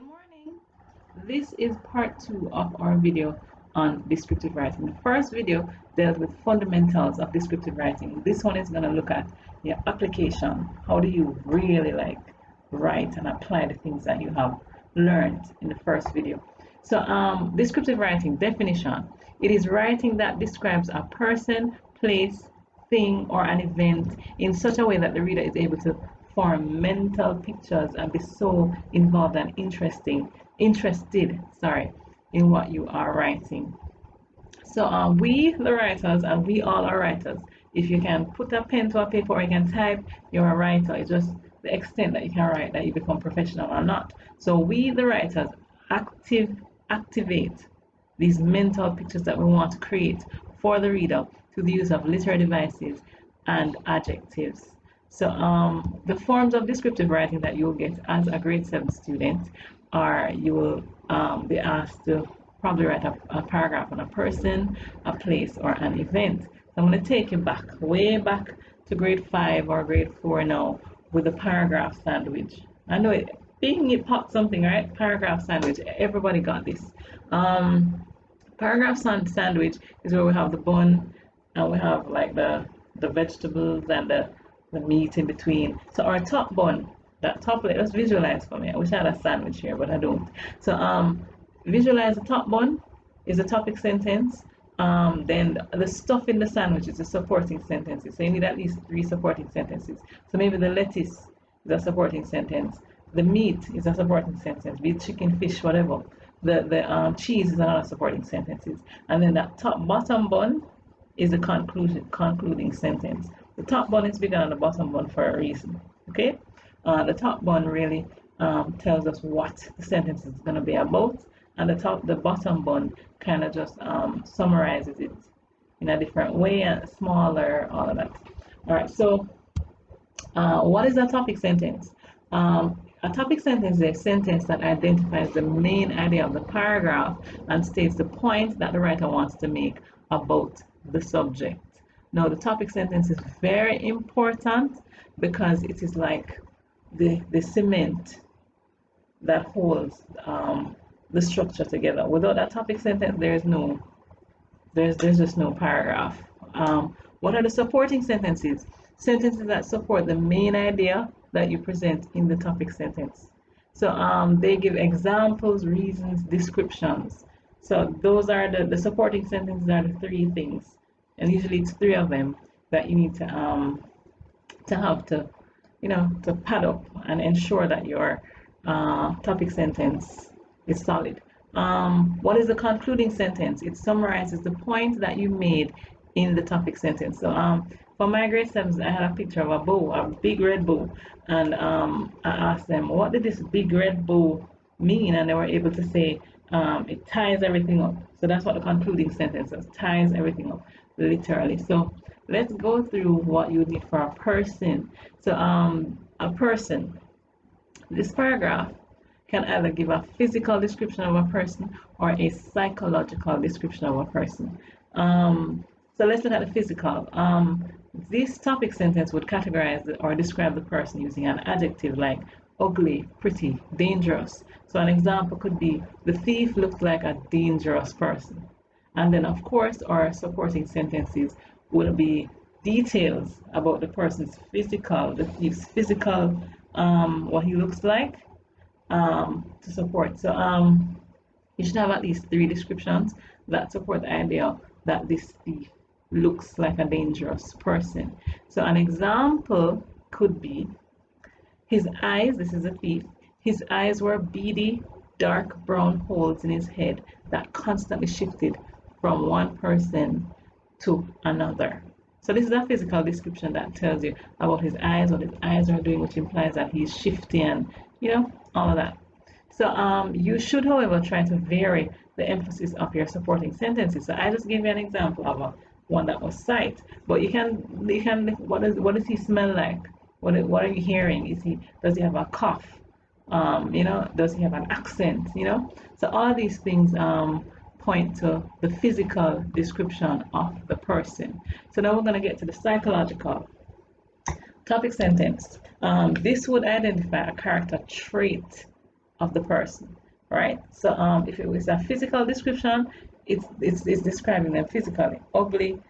Good morning. This is part 2 of our video on descriptive writing. The first video dealt with fundamentals of descriptive writing. This one is going to look at your application. How do you really write and apply the things that you have learned in the first video? So descriptive writing definition. It is writing that describes a person, place, thing, or an event in such a way that the reader is able to form mental pictures and be so involved and interested in what you are writing. So we the writers, and we all are writers. If you can put a pen to a paper or you can type, you're a writer. It's just the extent that you can write that you become professional or not. So we the writers activate these mental pictures that we want to create for the reader through the use of literary devices and adjectives. So the forms of descriptive writing that you'll get as a grade 7 student are you will be asked to probably write a paragraph on a person, a place, or an event. So I'm going to take you way back to grade 5 or grade 4 now with the paragraph sandwich. I know it popped something, right? Paragraph sandwich. Everybody got this. Paragraph sandwich is where we have the bun and we have like the vegetables and the meat in between. So our top bun, that top layer, let's visualize for me. I wish I had a sandwich here, but I don't. So visualize the top bun is a topic sentence. Then the stuff in the sandwich is the supporting sentences. So you need at least 3 supporting sentences. So maybe the lettuce is a supporting sentence. The meat is a supporting sentence, be it chicken, fish, whatever. The cheese is another supporting sentences. And then that bottom bun is the concluding sentence. The top bun is bigger than the bottom bun for a reason. Okay? The top bun really tells us what the sentence is going to be about, and the bottom bun kind of just summarizes it in a different way, and smaller, all of that. All right. So, what is a topic sentence? A topic sentence is a sentence that identifies the main idea of the paragraph and states the point that the writer wants to make about the subject. Now, the topic sentence is very important because it is like the cement that holds the structure together. Without that topic sentence, there's just no paragraph. What are the supporting sentences? Sentences that support the main idea that you present in the topic sentence. So they give examples, reasons, descriptions. So those are the supporting sentences are the 3 things. And usually it's 3 of them that you need to have to pad up and ensure that your topic sentence is solid. What is the concluding sentence? It summarizes the point that you made in the topic sentence. So for my grade 7s, I had a picture of a bow, a big red bow, and I asked them, what did this big red bow mean? And they were able to say, it ties everything up. So that's what the concluding sentence is, ties everything up, literally. So let's go through what you need for a person. So a person, this paragraph can either give a physical description of a person or a psychological description of a person. So let's look at the physical. This topic sentence would categorize or describe the person using an adjective like ugly, pretty, dangerous. So an example could be, the thief looked like a dangerous person. And then of course our supporting sentences will be details about the person's physical, the thief's physical, what he looks like, to support. So you should have at least 3 descriptions that support the idea that this thief looks like a dangerous person. So an example could be, his eyes, this is a thief, his eyes were beady, dark brown holes in his head that constantly shifted from one person to another. So this is a physical description that tells you about his eyes, what his eyes are doing, which implies that he's shifty and, all of that. So you should, however, try to vary the emphasis of your supporting sentences. So I just gave you an example of one that was sight, but you can what does he smell like? What are you hearing? Does he have a cough? Does he have an accent? So all these things point to the physical description of the person. So now we're going to get to the psychological topic sentence. This would identify a character trait of the person, right? So if it was a physical description, it's describing them physically, ugly,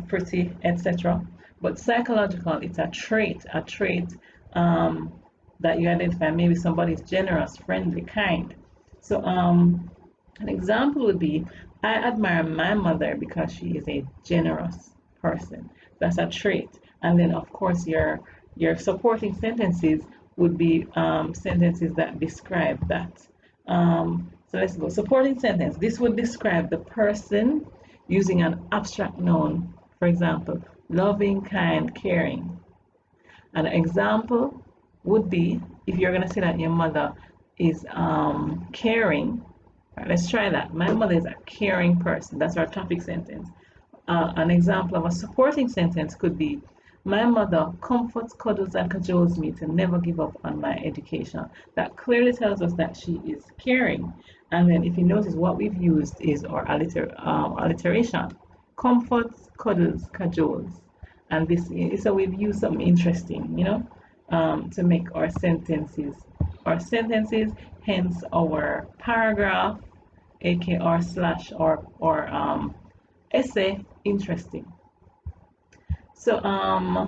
pretty, etc. But psychological, it's a trait um, that you identify. Maybe somebody is generous, friendly, kind. So an example would be, I admire my mother because she is a generous person. That's a trait. And then, of course, your supporting sentences would be sentences that describe that. So let's go. Supporting sentence. This would describe the person using an abstract noun. For example, loving, kind, caring. An example would be, if you're going to say that your mother is caring. Right, let's try that. My mother is a caring person. That's our topic sentence. An example of a supporting sentence could be, my mother comforts, cuddles, and cajoles me to never give up on my education. That clearly tells us that she is caring. And then if you notice, what we've used is our alliteration. Comforts, cuddles, cajoles. And this, so we've used something interesting, to make our sentences, hence our paragraph, aka or slash or essay, interesting. So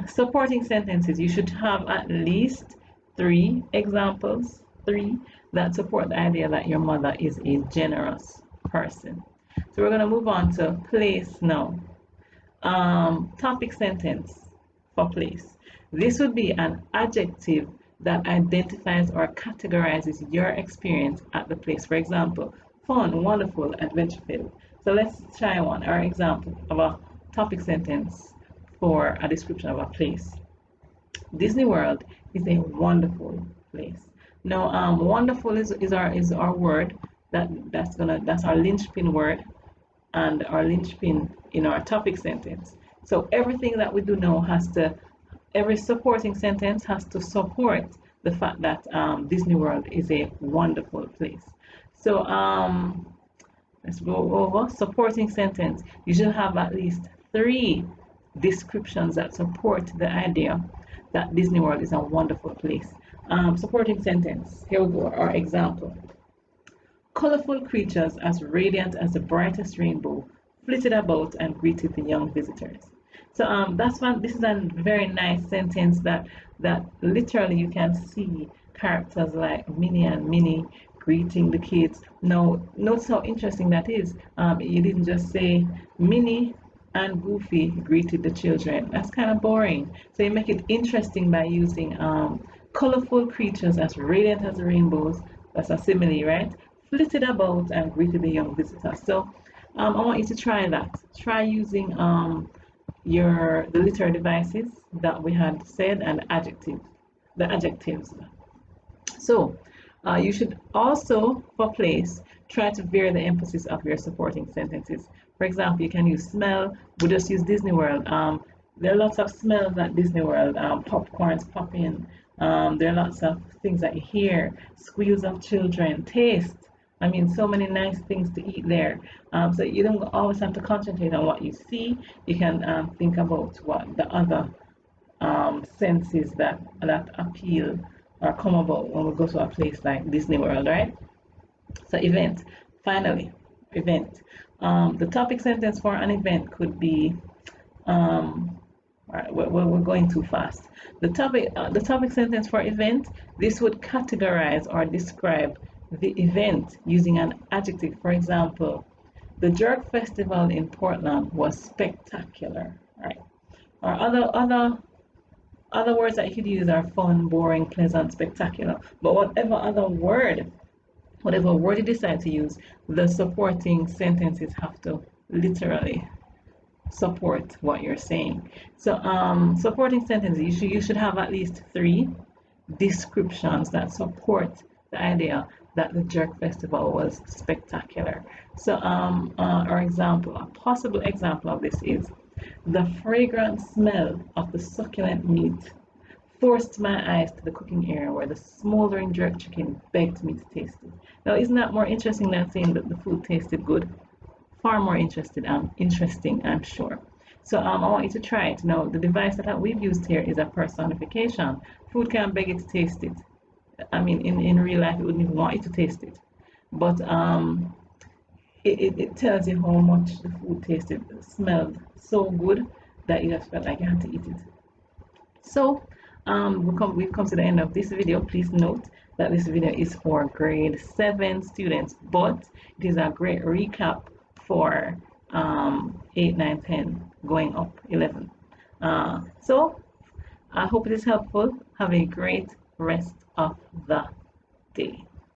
supporting sentences, you should have at least three examples, that support the idea that your mother is a generous person. So we're going to move on to place now. Topic sentence for place. This would be an adjective that identifies or categorizes your experience at the place. For example, fun, wonderful, adventure filled. So let's try one. Our example of a topic sentence for a description of a place. Disney World is a wonderful place. Now, wonderful is our word that's our linchpin word and our linchpin in our topic sentence. So everything that we do now every supporting sentence has to support the fact that Disney World is a wonderful place. So let's go over supporting sentence. You should have at least three descriptions that support the idea that Disney World is a wonderful place. Supporting sentence. Here we go. Our example. Colorful creatures as radiant as the brightest rainbow flitted about and greeted the young visitors. So that's one. This is a very nice sentence that literally you can see characters like Minnie and Minnie greeting the kids. Now, notice how interesting that is. You didn't just say Minnie and Goofy greeted the children. That's kind of boring. So you make it interesting by using colorful creatures as radiant as the rainbows. That's a simile, right? Flitted about and greeted the young visitors. So I want you to try that. Try using the literary devices that we had said and the adjectives. So you should also, for place, try to vary the emphasis of your supporting sentences. For example, you can use smell. We just use Disney World. There are lots of smells at Disney World. Popcorns popping. There are lots of things that you hear. Squeals of children. Taste. I mean, so many nice things to eat there. So you don't always have to concentrate on what you see. You can think about what the other senses that appeal or come about when we go to a place like Disney World, right? So event. Finally, event. The topic sentence for an event could be. All right, we're going too fast. The topic sentence for event. This would categorize or describe the event using an adjective. For example, the Jerk Festival in Portland was spectacular, right? Or other words that you could use are fun, boring, pleasant, spectacular. But whatever word you decide to use, the supporting sentences have to literally support what you're saying. So supporting sentences, you should have at least three descriptions that support the idea that the Jerk Festival was spectacular. So a possible example of this is, the fragrant smell of the succulent meat forced my eyes to the cooking area where the smoldering jerk chicken begged me to taste it. Now, isn't that more interesting than saying that the food tasted good? Far more interesting, I'm sure. So I want you to try it. Now, the device that we've used here is a personification. Food can beg you to taste it. I mean, in real life, it wouldn't even want you to taste it. But it tells you how much the food tasted, smelled so good that you just felt like you had to eat it. So we've come to the end of this video. Please note that this video is for grade 7 students, but it is a great recap for 8, 9, 10, going up 11. So I hope it is helpful. Have a great rest of the day.